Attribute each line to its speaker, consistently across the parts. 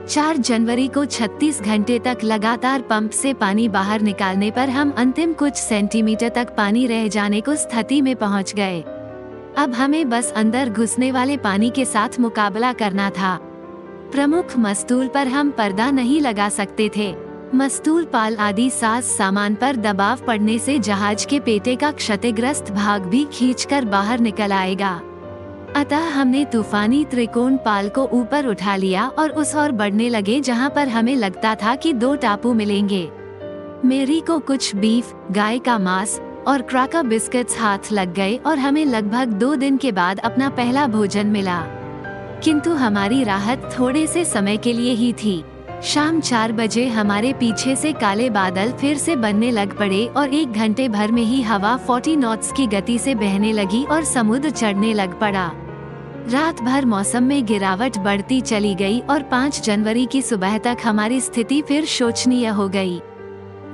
Speaker 1: 4 जनवरी को 36 घंटे तक लगातार पंप से पानी बाहर निकालने पर हम अंतिम कुछ सेंटीमीटर तक पानी रह जाने को स्थिति में पहुंच गए। अब हमें बस अंदर घुसने वाले पानी के साथ मुकाबला करना था। प्रमुख मस्तूल पर हम पर्दा नहीं लगा सकते थे। मस्तूल, पाल आदि साज सामान पर दबाव पड़ने से जहाज के पेटे का क्षतिग्रस्त भाग भी खींचकर बाहर निकल आएगा। अतः हमने तूफानी त्रिकोण पाल को ऊपर उठा लिया और उस ओर बढ़ने लगे जहां पर हमें लगता था कि 2 टापू मिलेंगे। मेरी को कुछ बीफ, गाय का मांस और क्रैकर बिस्किट्स हाथ लग गए और हमें लगभग 2 दिन के बाद अपना पहला भोजन मिला। किंतु हमारी राहत थोड़े से समय के लिए ही थी। शाम 4 बजे हमारे पीछे से काले बादल फिर से बनने लग पड़े और 1 घंटे भर में ही हवा 40 नॉट्स की गति से बहने लगी और समुद्र चढ़ने लग पड़ा। रात भर मौसम में गिरावट बढ़ती चली गई और 5 जनवरी की सुबह तक हमारी स्थिति फिर शोचनीय हो गई।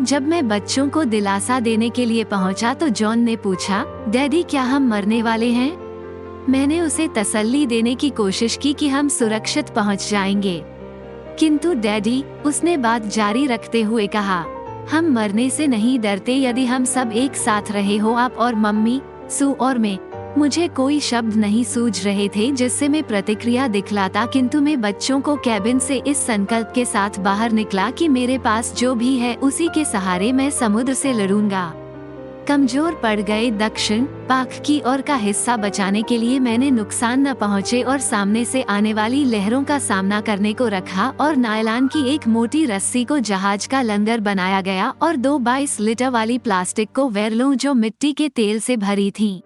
Speaker 1: जब मैं बच्चों को दिलासा देने के लिए पहुंचा तो जॉन ने पूछा, डैडी क्या हम मरने वाले हैं? मैंने उसे तसल्ली देने की कोशिश की कि हम सुरक्षित पहुंच जाएंगे। किंतु डैडी, उसने बात जारी रखते हुए कहा, हम मरने से नहीं डरते यदि हम सब एक साथ रहे हो, आप और मम्मी, सू और मैं। मुझे कोई शब्द नहीं सूझ रहे थे जिससे मैं प्रतिक्रिया दिखलाता, किंतु मैं बच्चों को कैबिन से इस संकल्प के साथ बाहर निकला कि मेरे पास जो भी है उसी के सहारे मैं समुद्र से लड़ूंगा। कमजोर पड़ गए दक्षिण पाक की ओर का हिस्सा बचाने के लिए मैंने नुकसान न पहुंचे और सामने से आने वाली लहरों का सामना करने को रखा और नायलॉन की एक मोटी रस्सी को जहाज का लंगर बनाया गया और 2 22 लीटर वाली प्लास्टिक को वेरलों जो मिट्टी के तेल से भरी थीं,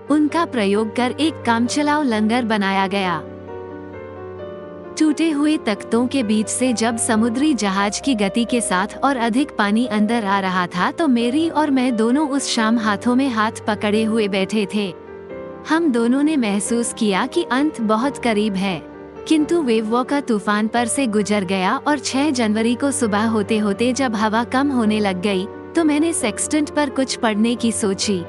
Speaker 1: उनका प्रयोग कर एक कामचलाऊ लंगर बनाया गया। टूटे हुए तख्तों के बीच से जब समुद्री जहाज की गति के साथ और अधिक पानी अंदर आ रहा था तो मेरी और मैं दोनों उस शाम हाथों में हाथ पकड़े हुए बैठे थे। हम दोनों ने महसूस किया कि अंत बहुत करीब है। किंतु वेव का तूफान पर से गुजर गया और 6 जनवरी को सुबह होते होते जब हवा कम होने लग गई तो मैंने सेक्सटेंट पर कुछ पढ़ने की सोची।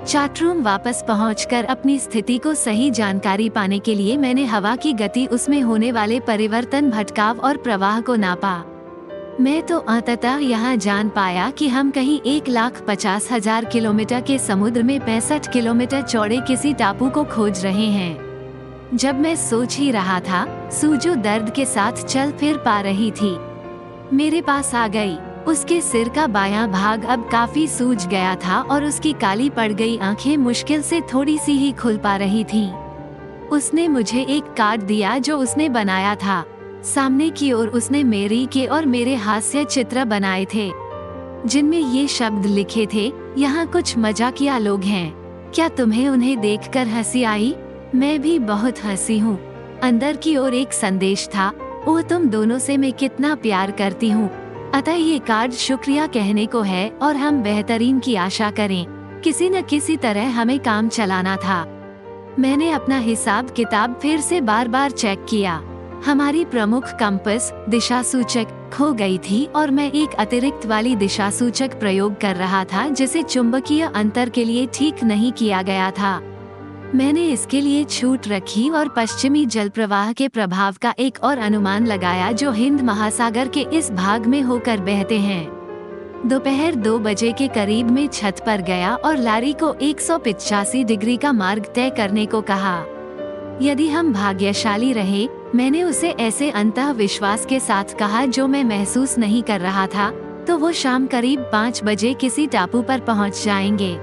Speaker 1: चार्टरूम वापस पहुंचकर अपनी स्थिति को सही जानकारी पाने के लिए मैंने हवा की गति, उसमें होने वाले परिवर्तन, भटकाव और प्रवाह को नापा। मैं तो अंततः यहां जान पाया कि हम कहीं 1,50,000 किलोमीटर के समुद्र में 65 किलोमीटर चौड़े किसी टापू को खोज रहे हैं। जब मैं सोच ही रहा था, सूजो दर्द के साथ चल फिर पा रही थी, मेरे पास आ गई। उसके सिर का बायां भाग अब काफी सूज गया था और उसकी काली पड़ गई आंखें मुश्किल से थोड़ी सी ही खुल पा रही थीं। उसने मुझे एक कार्ड दिया जो उसने बनाया था। सामने की ओर उसने मेरी के और मेरे हास्य चित्र बनाए थे जिनमें ये शब्द लिखे थे, यहाँ कुछ मजाकिया लोग हैं, क्या तुम्हें उन्हें देखकर हंसी आई? मैं भी बहुत हंसी हूँ। अंदर की ओर एक संदेश था, ओह तुम दोनों से मैं कितना प्यार करती हूँ। अतः ये कार्ड शुक्रिया कहने को है और हम बेहतरीन की आशा करें। किसी न किसी तरह हमें काम चलाना था। मैंने अपना हिसाब किताब फिर से बार बार चेक किया। हमारी प्रमुख कंपास दिशा सूचक खो गई थी और मैं एक अतिरिक्त वाली दिशा सूचक प्रयोग कर रहा था जिसे चुंबकीय अंतर के लिए ठीक नहीं किया गया था। मैंने इसके लिए छूट रखी और पश्चिमी जल प्रवाह के प्रभाव का एक और अनुमान लगाया जो हिंद महासागर के इस भाग में होकर बहते हैं। दोपहर 2 बजे के करीब में छत पर गया और लारी को 185 डिग्री का मार्ग तय करने को कहा। यदि हम भाग्यशाली रहे, मैंने उसे ऐसे अंतः विश्वास के साथ कहा जो मैं महसूस नहीं कर रहा था, तो वो शाम करीब 5 बजे किसी टापू पर पहुंच जाएंगे।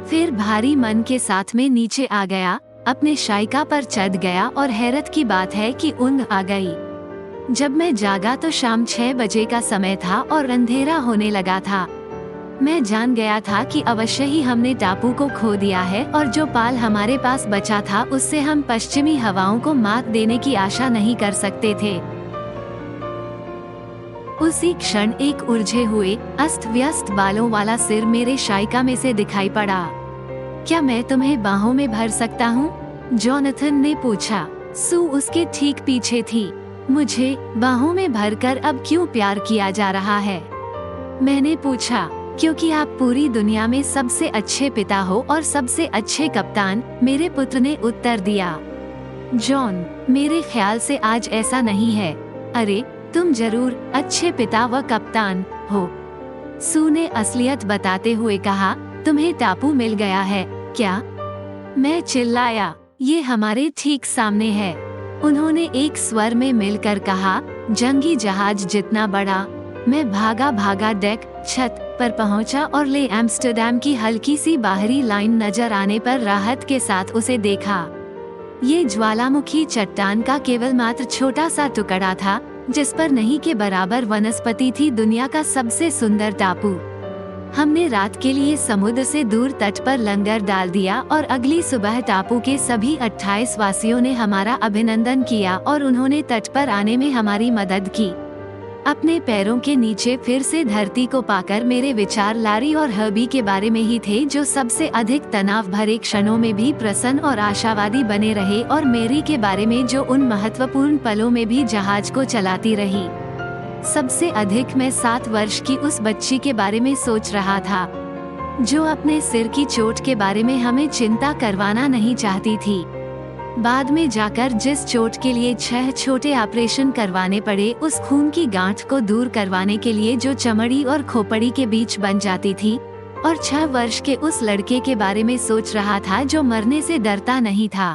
Speaker 1: फिर भारी मन के साथ में नीचे आ गया, अपने शाइका पर चढ़ गया और हैरत की बात है कि ऊँघ आ गई। जब मैं जागा तो शाम 6 बजे का समय था और अंधेरा होने लगा था। मैं जान गया था कि अवश्य ही हमने टापू को खो दिया है और जो पाल हमारे पास बचा था उससे हम पश्चिमी हवाओं को मात देने की आशा नहीं कर सकते थे। उसी क्षण एक उलझे हुए अस्त व्यस्त बालों वाला सिर मेरे शाइका में से दिखाई पड़ा। क्या मैं तुम्हें बाहों में भर सकता हूँ? जोनाथन ने पूछा। सू उसके ठीक पीछे थी। मुझे बाहों में भरकर अब क्यों प्यार किया जा रहा है? मैंने पूछा। क्योंकि आप पूरी दुनिया में सबसे अच्छे पिता हो और सबसे अच्छे कप्तान, मेरे पुत्र ने उत्तर दिया। जॉन, मेरे ख्याल से आज ऐसा नहीं है। अरे, तुम जरूर अच्छे पिता व कप्तान हो। सू ने असलियत बताते हुए कहा, तुम्हें टापू मिल गया है क्या? मैं चिल्लाया, ये हमारे ठीक सामने है। उन्होंने एक स्वर में मिलकर कहा, जंगी जहाज जितना बड़ा। मैं भागा भागा डेक छत पर पहुंचा और ले एम्स्टर्डम की हल्की सी बाहरी लाइन नजर आने पर राहत के साथ उसे देखा। ये ज्वालामुखी चट्टान का केवल मात्र छोटा सा टुकड़ा था, जिस पर नहीं के बराबर वनस्पति थी दुनिया का सबसे सुंदर टापू। हमने रात के लिए समुद्र से दूर तट पर लंगर डाल दिया और अगली सुबह टापू के सभी 28 वासियों ने हमारा अभिनंदन किया और उन्होंने तट पर आने में हमारी मदद की। अपने पैरों के नीचे फिर से धरती को पाकर मेरे विचार लारी और हर्बी के बारे में ही थे, जो सबसे अधिक तनाव भरे क्षणों में भी प्रसन्न और आशावादी बने रहे, और मेरी के बारे में जो उन महत्वपूर्ण पलों में भी जहाज को चलाती रही। सबसे अधिक मैं 7 वर्ष की उस बच्ची के बारे में सोच रहा था, जो अपने सिर की चोट के बारे में हमें चिंता करवाना नहीं चाहती थी। बाद में जाकर जिस चोट के लिए 6 छोटे ऑपरेशन करवाने पड़े, उस खून की गांठ को दूर करवाने के लिए जो चमड़ी और खोपड़ी के बीच बन जाती थी, और 6 वर्ष के उस लड़के के बारे में सोच रहा था जो मरने से डरता नहीं था।